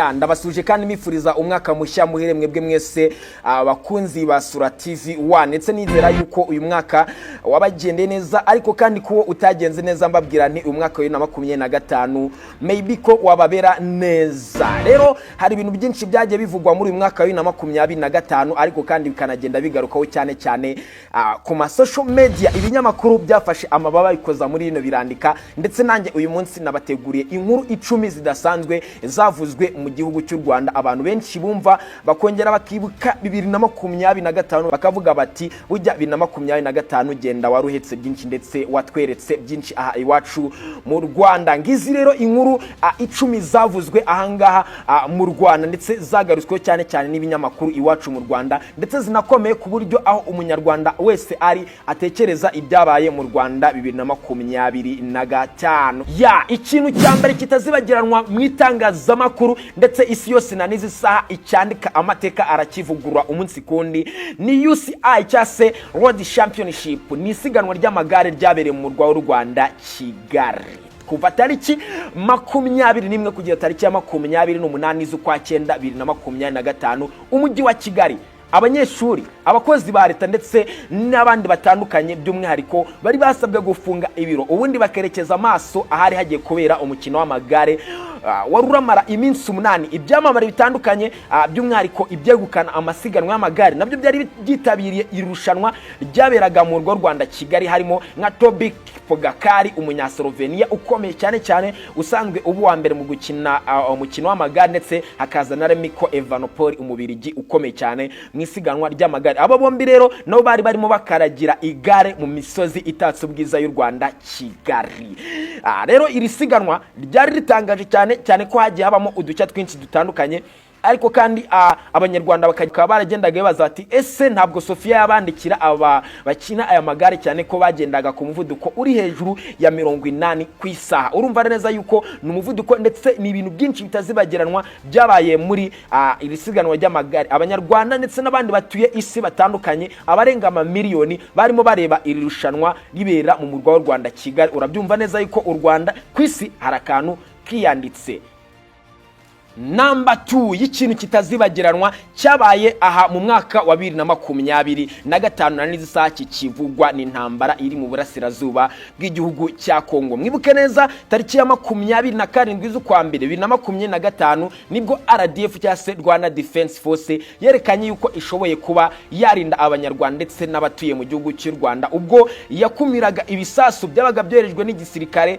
ya ndabasuje kandi mifuriza umwaka mushya muhire mwebwe mwese abakunzi ba Sura TV 1 ndetse nizera yuko uyu mwaka wabagendeye neza ariko kandi kuwo utagenze neza mbabwira nti umwaka wa 2025 maybe ko wababera neza. Rero hari ibintu byinshi byagiye bivugwa muri uyu mwaka wa 2025 ariko kandi bikanagenda bigarukaho cyane cyane ku ma social media. Ibinyamakuru byafashe amababa bikoza muri ino birandika ndetse nanjye uyu munsi nabateguriye inkuru 10 zidasanzwe zavuzwe mu gihugu cy'u Rwanda. Abantu benshi bumva bakongera bakibuka 2025 bakavuga bati ujya 2025 genda waruhetse byinshi ndetse watweretse byinshi aha iwacu mu Rwanda. Ngizi rero inkuru 10 zavuzwe ahangaha mu Rwanda ndetse zagarutswe cyane cyane n'ibinyamakuru iwacu mu Rwanda ndetse zinakomeye ku buryo aho umunyarwanda wese ari atekereza ibyabaye mu Rwanda 2025. Ikintu cyambere kitazibagiranwa mu itangazamakuru ndetse isi yose na nizi saha icyandika amateka arakivugurura umunsi kundi ni UCI cyase Road Championship, ni isiganwa ry'amagare ryabereye mu murwa w'u Rwanda Kigali kuva tariki 21 kugera tariki ya 28 z'ukwa 9 2025. Umujyi wa Kigali, abanyeshuri, abakozi ba leta ndetse n'abandi batandukanye by'umwihariko bari basabwe gufunga ibiro ubundi bakerekeza amaso ahari hagiye kubera umukino w'amagare waruramara iminsi 8. Ibyamamare bitandukanye by'umwihariko ibyegukana amasiganwa y'amagare nabyo byari byitabiriye irushanwa ryaberaga mu Rwanda Kigali, harimo nka Tobic Pogacar umunyaslovenia ukomeye cyane cyane usanzwe ubu wa mbere mu gukina umukino w'amagare, ndetse hakaza na Remco Evenepoel umubirigi ukomeye cyane mu isiganwa ry'amagare. Aba bombi rero nabo bari barimo bakaragira igare mu misozi itatse ubwiza y'u Rwanda Kigali. Rero iri siganwa ryari ritangaje cyane ko hagiye habamo uducya twinshi dutandukanye, ariko kandi abanyarwanda bakaba baragendaga bibaza bati ese ntabwo Sofia yabandikira aba bakina aya magare cyane ko bagendaga ku muvuduko uri hejuru ya 80 ku isaha. Urumva neza yuko ni umuvuduko ndetse ni ibintu byinshi bitazibagiranwa byabaye muri iri siganwa ry'amagare. Abanyarwanda ndetse n'abandi batuye isi batandukanye abarenga miliyoni barimo bareba iri rushanwa ribera mu murwa w'u Rwanda Kigali. Urabyumva neza yuko u Rwanda kwisi harakantu kiyanditse. Number 2 y'ikintu kitazibagiranwa cyabaye aha mu mwaka wa 2025 na n'isaha kivugwa n'intambara iri mu burasirazuba bw'igihugu cya Kongo. Mwibuke neza tariki ya 27 z'ukwa 2025 nibwo RDF cyase Rwanda Defense Force yerekanye yuko ishoboye kuba yarinda abanyarwanda ndetse n'abatuye mu gihugu cy'u Rwanda ubwo yakumiraga ibisasu byabaga byorejwe n'igisirikare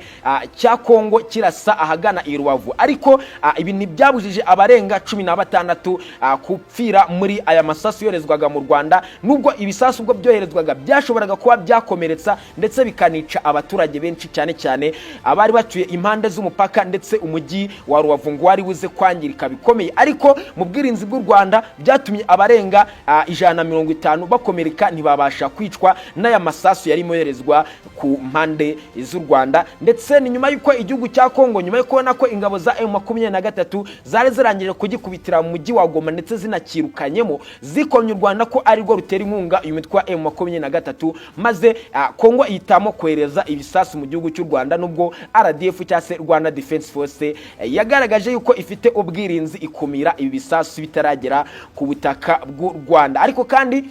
cya Kongo kirasa ahagana i Rubavu. Ariko ibi ni bujije abarenga 16 kupfira muri aya masasu yorezwaga mu Rwanda, nubwo ibisasu ubwo byoherezwaga byashoboraga kuba byakomeretsa ndetse bikanica abaturage benshi cyane cyane abari batuye impande z'umupaka, ndetse umujyi wa Rubavu ngo wari buze kwangirika bikomeye. Ariko mu bwirinzi bw'u Rwanda byatumye abarenga 150 bakomereka ntibabasha kwicwa n'aya masasu yari moherezwa ku mpande z'u Rwanda. Ndetse ni nyuma yuko igihugu cya Kongo nyuma yo kubona ko ingabo za M23 zari zirangije kugikubitira mu mujyi wa Goma ndetse zinakirukanyemo, zikomye u Rwanda ko ari rwo rutera inkunga uyu mitwe wa M23, maze Kongo ihitamo kohereza ibisasu mu gihugu cy'u Rwanda, nubwo RDF cyase Rwanda Defense Force yagaragaje yuko ifite ubwirinzi ikumira ibi bisasu bitaragera ku butaka bw'u Rwanda. Ariko kandi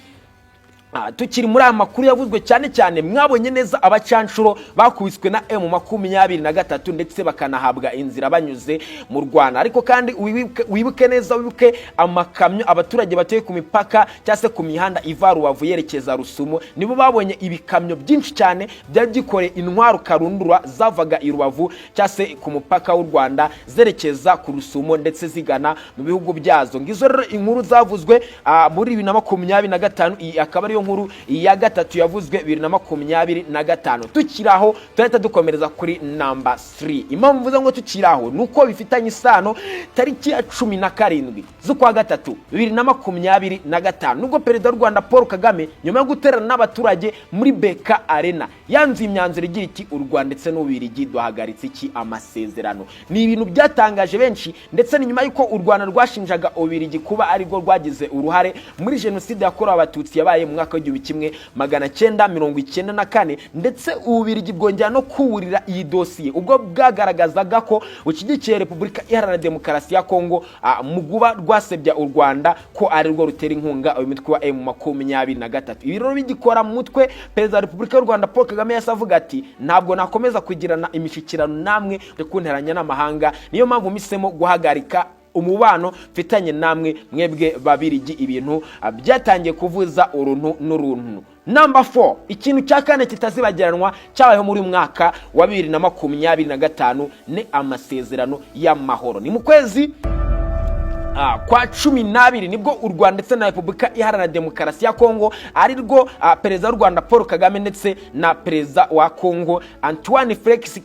tukiri muri amakuru yavuzwe cyane mwabonye neza abacanshuro bakubiswe na M23 ndetse bakanahabwa inzira banyuze mu Rwanda. Ariko kandi wibuke amakamyo abaturage batuye ku mipaka cyase ku mihanda iva Rubavu yerekeza Rusumo nibo babonye ibikamyo byinshi cyane byagikore intwaro karundura zavaga i Rubavu cyase ku mupaka w'u Rwanda zerekeza ku Rusumo ndetse zigana mu bihugu byazo. Ngizo rero inkuru zavuzwe muri 2025 akaba nkuru ya gatatu yavuzwe 2025. Tukiraho turahita dukomereza kuri number 3. Impamvu mvuze ngo tukiraho nuko bifitanye isano tariki ya 17 z'ukwa 3 2025 nubwo perezida w'u Rwanda Paul Kagame nyuma yo guterana n'abaturage muri Beka Arena yanze imyanzuro igira iti u Rwanda ndetse n'Ubirigi duhagaritse iki amasezerano. Ni ibintu byatangaje benshi ndetse ni nyuma yuko u Rwanda rwashinjaga Ubirigi kuba ari rwo rwagize uruhare muri jenoside yakorewe abatutsi yabaye mu mwaka w'1994 ndetse Ububiligi bwongera no kuwurira iyi dosiye ubwo bwagaragazaga ko ushyigikiye Repubulika Iharanira Demokarasi ya Kongo mu guba rwasebya u Rwanda ko ari rwo rutera inkunga uyu mutwe wa M23. Ibi rero bigikora mu mutwe Perezida wa Repubulika y'u Rwanda Paul Kagame yasavuga ati ntabwo nakomeza kugirana imishikirano namwe kunteranya n'amahanga, niyo mpamvu misemo guhagarika umubano mfitanye namwe mwebwe Babirigi. Ibintu byatangiye kuvuza uruntu n'uruntu. Number 4, ikintu cya kane kitazibagiranwa cyabayeho muri mwaka wa 2025 ni amasezerano y'amahoro. Ni mu kwezi kwa 12 nibwo u Rwanda ndetse na Repubulika Iharanira Demokarasi ya Kongo ari rwo Perezida w'u Rwanda Paul Kagame ndetse na Perezida wa Kongo Antoine Felix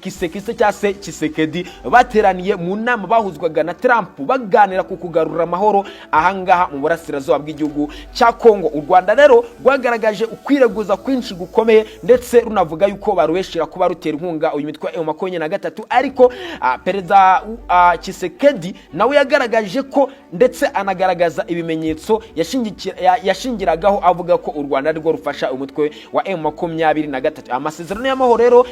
Tshisekedi bateraniye mu nama bahuzwaga na Trump baganira ku kugarura amahoro ahangaha mu burasirazuba bw'igihugu cya Kongo. U Rwanda rero rwagaragaje ukwireguza kwinshi gukomeye ndetse runavuga yuko baruweshira kuba rutera inkunga uyu mitwe wa M23, ariko Perezida Tshisekedi nawe yagaragaje ko ndetse anagaragaza ibimenyetso yashingiragaho avuga ko u Rwanda rwo rufasha umutwe wa M23. Amasezerano y'amahoro rero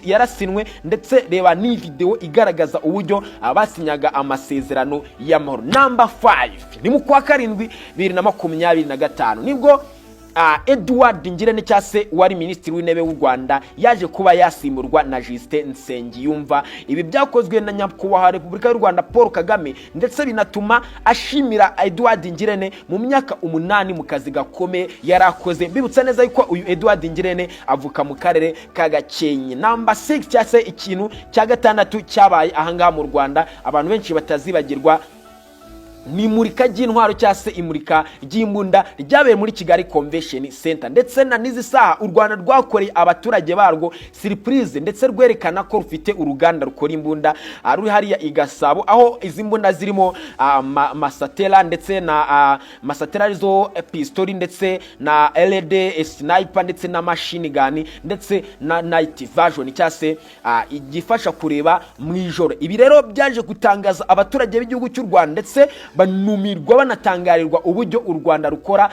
yarasinwe ndetse reba ni video igaragaza uburyo abasinyaga amasezerano y'amahoro. Number 5, ni mu kwa 7 2025 nibwo Edward Ngirente cyase wari Minisitiri w'Intebe w'u Rwanda yaje kuba yasimburwa na Justin Nsengiyumva. Ibi byakozwe na nyakubahwa Repubulika y'u Rwanda Paul Kagame ndetse binatuma ashimira Edward Ngirente mu myaka 8 mu kazi gakomeye yarakoze. Bibutsa neza yuko uyu Edward Ngirente avuka mu karere ka Gakenke. Number 6 cyase ikintu cya gatandatu cyabaye ahangaha mu Rwanda abantu benshi batazibagirwa ni murika ry'intwaro cyase imurika ry'imbunda ryabaye muri Kigali Convention Center, ndetse na nizi saha u Rwanda rwakoreye abaturage barwo surprise ndetse rwerekana ko rufite uruganda rukora imbunda ruri hariya i Gasabo, aho izi mbunda zirimo masatera ndetse na masatera zo pistol ndetse na LED sniper ndetse na machine gun ndetse na night vision cyase igifasha kureba mu ijoro. Ibi rero byaje gutangaza abaturage b'igihugu cy'u Rwanda ndetse banumirwa banatangarirwa uburyo u Rwanda rukora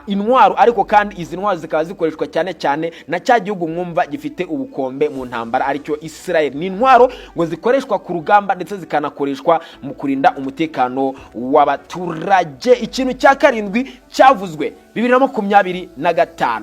intwaro, ariko kandi izi ntwaro zikaba zikoreshwa cyane cyane na cya gihugu mwumva gifite ubukombe mu ntambara aricyo Israel. Ni intwaro ngo zikoreshwa ku rugamba ndetse zikanakoreshwa mu kurinda umutekano w'abaturage. Ikintu cya 7 cyavuzwe 2025,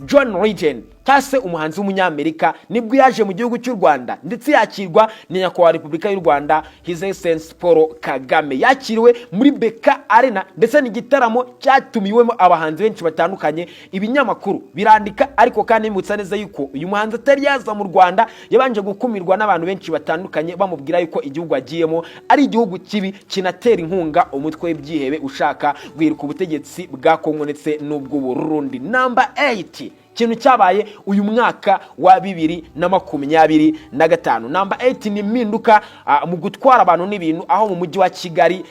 John Legend cyase umuhanzi w'umunyamerika nibwo yaje mu gihugu cy'u Rwanda ndetse yakirwa ni nyakubahwa Repubulika y'u Rwanda His Excellency Paul Kagame. Yakiriwe muri Beka Arena ndetse n'igitaramo cyatumiwemo abahanzi benshi batandukanye. Ibinyamakuru birandika ariko kandi bimutsa neza yuko uyu muhanzi atari yaza mu Rwanda, yabanje gukumirwa n'abantu benshi batandukanye bamubwira yuko igihugu agiyemo ari igihugu kibi kinatera inkunga umutwe w'ibyihebe ushaka guhirika ubutegetsi bwa Kongo ndetse n'ubwo Burundi. Number 8, ikintu cyabaye uyu mwaka wa 2025. Number 8 ni impinduka mu gutwara abantu n'ibintu, aho mu mujyi wa Kigali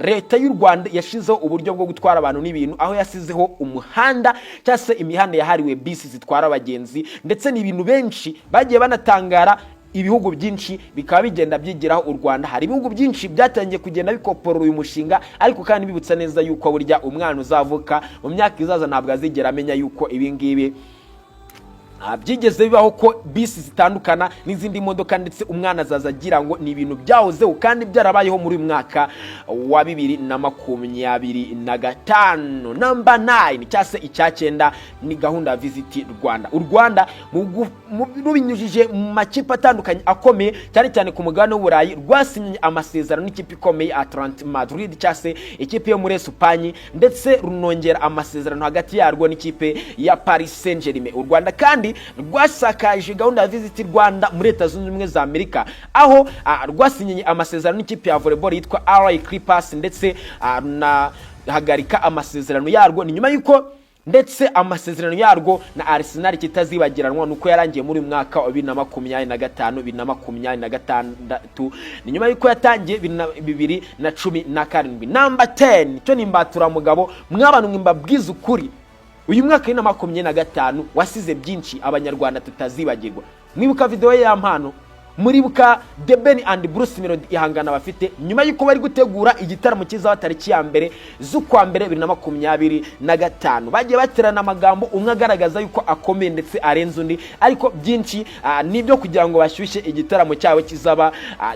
leta y'u Rwanda yashizeho uburyo bwo gutwara abantu n'ibintu, aho yasizeho umuhanda cyase imihanda yahariwe bisi zitwara abagenzi, ndetse n'ibintu benshi bagiye banatangara. Ibihugu byinshi bikaba bigenda byigiraho u Rwanda. Hari ibihugu byinshi byatangiye kugenda bikopora uyu mushinga, ariko kandi bibutsa neza yuko burya umwana uzavuka mu myaka izaza ntabwo azigera amenya yuko ibi ngibi byigeze bibaho ko bisi zitandukana n'izindi modoka, ndetse umwana azazagira ngo ni ibintu byahozeho kandi byarabayeho muri mwaka wa 2025. Number 9 cyase icya 9 ni gahunda ya Visit Rwanda. U Rwanda rubinyujije mu makipe atandukanye akomeye cyane cyane ku mugabane w'Uburayi rwasinye amasezerano n'ikipe ikomeye Atletico Madrid cyase ikipe yo muri Espagne, ndetse runongera amasezerano hagati yarwo n'ikipe ya Paris Saint-Germain. U Rwanda kandi rwasakaje gahunda ya Visit Rwanda muri Leta Zunze Ubumwe za Amerika, aho rwasinye amasezerano n'ikipe ya volleyball yitwa LA Clippers, ndetse na hagarika amasezerano yarwo ni nyuma yuko ndetse amasezerano yarwo na Arsenal kitazibagiranwa nuko yarangiye muri mwaka wa 2025 ni nyuma yuko yatangiye 2017. Number 10 cyo nimbatura mugabo mwabantu mwimbabwiza ukuri, uyu mwaka 2025 wasize byinshi abanyarwanda tutazibagirwa. Mwibuka video ya mpano muribuka The Ben and Bruce Melody ihangana bafite nyuma yuko bari gutegura igitaramo kizaba tariki ya mbere z'ukwa mbere 2025 bagiye baterana amagambo umwe agaragaza yuko akomeye ndetse arenze undi ariko byinshi nibyo kugira ngo bashyushye igitaramo cyawe kizaba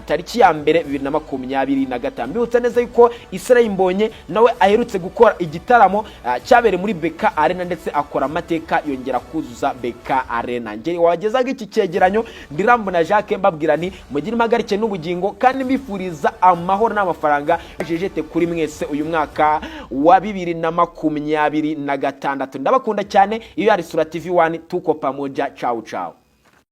tariki ya mbere 2025 bibutsa neza yuko Israel Mbonyi nawe aherutse gukora igitaramo cyabereye muri BK Arena ndetse akora amateka yongera kuzuza BK Arena. Ngeri wagezaga iki cyegeranyo Ndirambo na Jacques mbabwira nti mugire impagarike n'ubugingo kandi mbifuriza amahoro n'amafaranga jejete kuri mwese uyu mwaka wa 2026. Ndabakunda cyane. Iyo ari Sura TV 1 tuko pamoja. Ciao ciao.